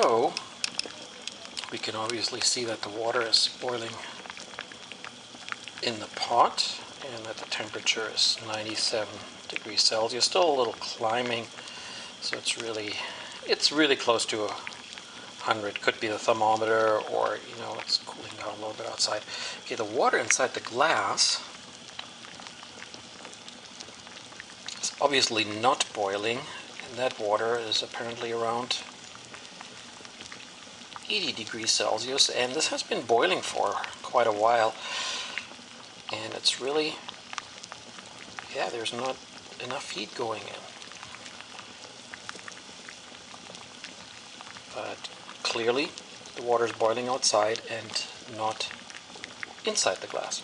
So we can obviously see that the water is boiling in the pot and that the temperature is 97 degrees Celsius. Still a little climbing, so it's really close to 100. Could be the thermometer, or it's cooling down a little bit outside. Okay, the water inside the glass is obviously not boiling, and that water is apparently around 80 degrees Celsius, and this has been boiling for quite a while, and it's really, there's not enough heat going in. But clearly the water is boiling outside and not inside the glass.